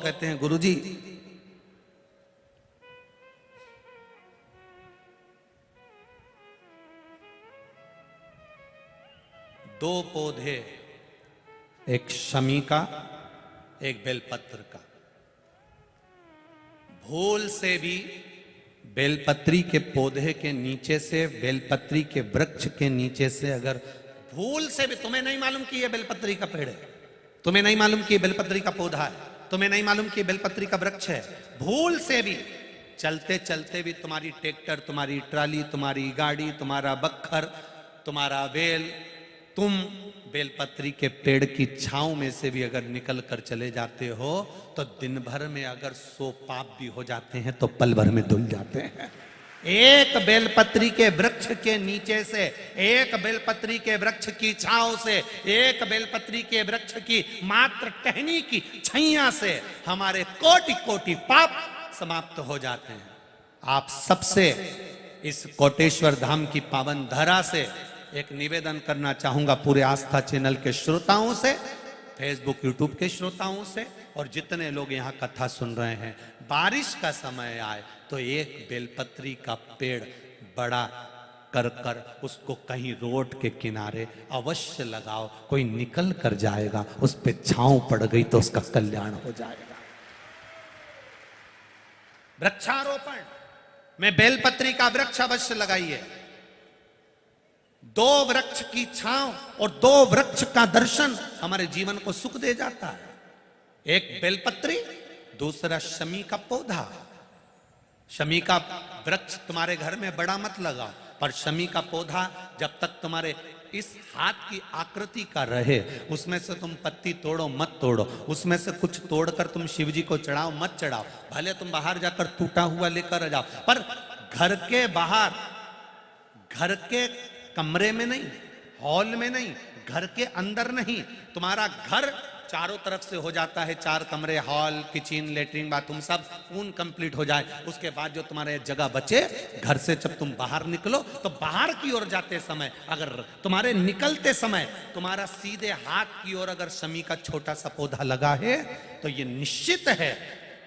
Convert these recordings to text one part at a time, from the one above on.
कहते हैं गुरुजी दो पौधे, एक शमी का एक बेलपत्र का, भूल से भी बेलपत्री के पौधे के नीचे से, बेलपत्री के वृक्ष के नीचे से अगर भूल से भी, तुम्हें नहीं मालूम कि यह बेलपत्री का पेड़ है, तुम्हें नहीं मालूम कि बेलपत्री का पौधा है, तुम्हें नहीं मालूम कि बेलपत्री का वृक्ष है, भूल से भी चलते चलते भी तुम्हारी ट्रैक्टर, तुम्हारी ट्राली, तुम्हारी गाड़ी, तुम्हारा बखर, तुम्हारा बेल, तुम बेलपत्री के पेड़ की छांव में से भी अगर निकल कर चले जाते हो तो दिन भर में अगर 100 पाप भी हो जाते हैं तो पल भर में धुल जाते हैं। एक बेलपत्री के वृक्ष के नीचे से, एक बेलपत्री के वृक्ष की छांव से, एक बेलपत्री के वृक्ष की मात्र टहनी की छैया से हमारे कोटि कोटि पाप समाप्त हो जाते हैं। आप सबसे इस कोटेश्वर धाम की पावन धरा से एक निवेदन करना चाहूंगा, पूरे आस्था चैनल के श्रोताओं से, फेसबुक यूट्यूब के श्रोताओं से, और जितने लोग यहाँ कथा सुन रहे हैं, बारिश का समय आए तो एक बेलपत्री का पेड़ बड़ा कर कर उसको कहीं रोड के किनारे अवश्य लगाओ। कोई निकल कर जाएगा, उस पे छांव पड़ गई तो उसका कल्याण हो जाएगा। वृक्षारोपण में बेलपत्री का वृक्ष अवश्य लगाइए। 2 वृक्ष की छांव और 2 वृक्ष का दर्शन हमारे जीवन को सुख दे जाता है। एक बेलपत्री, दूसरा शमी का पौधा। शमी का वृक्ष तुम्हारे घर में बड़ा मत लगाओ, पर शमी का पौधा जब तक तुम्हारे इस हाथ की आकृति का रहे, उसमें से तुम पत्ती तोड़ो मत तोड़ो, उसमें से कुछ तोड़कर तुम शिव जी को चढ़ाओ मत चढ़ाओ, भले तुम बाहर जाकर टूटा हुआ लेकर आ जाओ, पर घर के बाहर, घर के कमरे में नहीं, हॉल में नहीं, घर के अंदर नहीं। तुम्हारा घर चारों तरफ से हो जाता है, 4 कमरे, हॉल, किचन, लेटरिन, बाथरूम सब पूर्ण कंप्लीट हो जाए, उसके बाद जो तुम्हारे जगह बचे, घर से जब तुम बाहर निकलो तो बाहर की ओर जाते समय, अगर तुम्हारे निकलते समय तुम्हारा सीधे हाथ की ओर अगर शमी का छोटा सा पौधा लगा है तो ये निश्चित है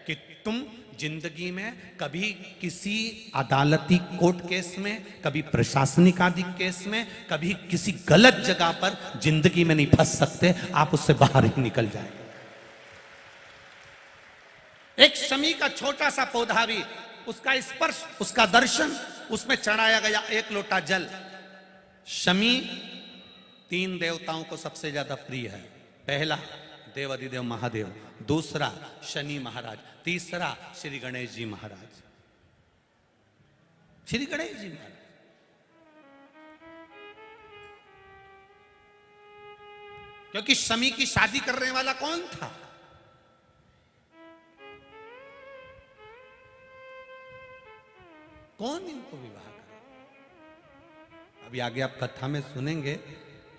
कि तुम जिंदगी में कभी किसी अदालती कोर्ट केस में, कभी प्रशासनिक आदि केस में, कभी किसी गलत जगह पर जिंदगी में नहीं फंस सकते, आप उससे बाहर ही निकल जाएंगे। एक शमी का छोटा सा पौधा भी, उसका स्पर्श, उसका दर्शन, उसमें चढ़ाया गया 1 लोटा जल। शमी 3 देवताओं को सबसे ज्यादा प्रिय है। पहला देव अधिदेव महादेव, दूसरा शनि महाराज, तीसरा श्री गणेश जी महाराज। श्री गणेश जी महाराज क्योंकि शमी की शादी करने वाला कौन था? कौन इनको विवाह करे? अभी आगे आप कथा में सुनेंगे,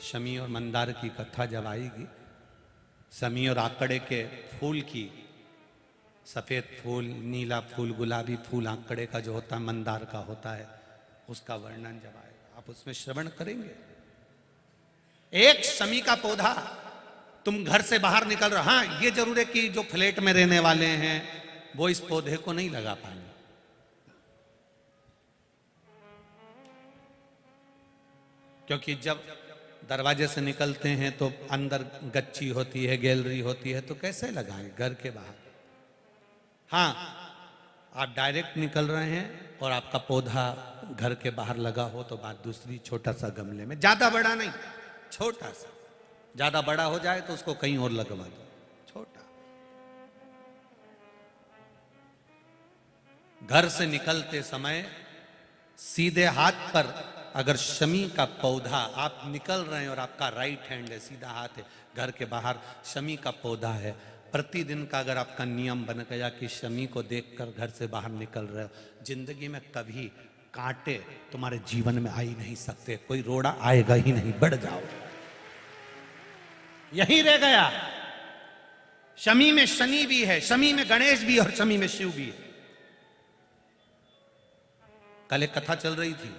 शमी और मंदार की कथा जब आएगी, शमी और आकड़े के फूल की, सफेद फूल, नीला फूल, गुलाबी फूल आंकड़े का जो होता है, मंदार का होता है, उसका वर्णन जब आएगा आप उसमें श्रवण करेंगे। एक शमी का पौधा, तुम घर से बाहर निकल रहे, हाँ ये जरूर है कि जो फ्लैट में रहने वाले हैं वो इस पौधे को नहीं लगा पाएंगे, क्योंकि जब दरवाजे से निकलते हैं तो अंदर गच्ची होती है, गैलरी होती है, तो कैसे लगाएं घर के बाहर। हाँ, आप डायरेक्ट निकल रहे हैं और आपका पौधा घर के बाहर लगा हो तो बात दूसरी, छोटा सा गमले में, ज्यादा बड़ा नहीं, छोटा सा। ज्यादा बड़ा हो जाए तो उसको कहीं और लगवा दो, छोटा। घर से निकलते समय सीधे हाथ पर अगर शमी का पौधा, आप निकल रहे हैं और आपका राइट हैंड है, सीधा हाथ है, घर के बाहर शमी का पौधा है, प्रतिदिन का अगर आपका नियम बन गया कि शमी को देखकर घर से बाहर निकल रहे हो, जिंदगी में कभी कांटे तुम्हारे जीवन में आ ही नहीं सकते, कोई रोड़ा आएगा ही नहीं, बढ़ जाओ। यही रह गया। शमी में शनि भी है, शमी में गणेश भी और शमी में शिव भी है। कल एक कथा चल रही थी,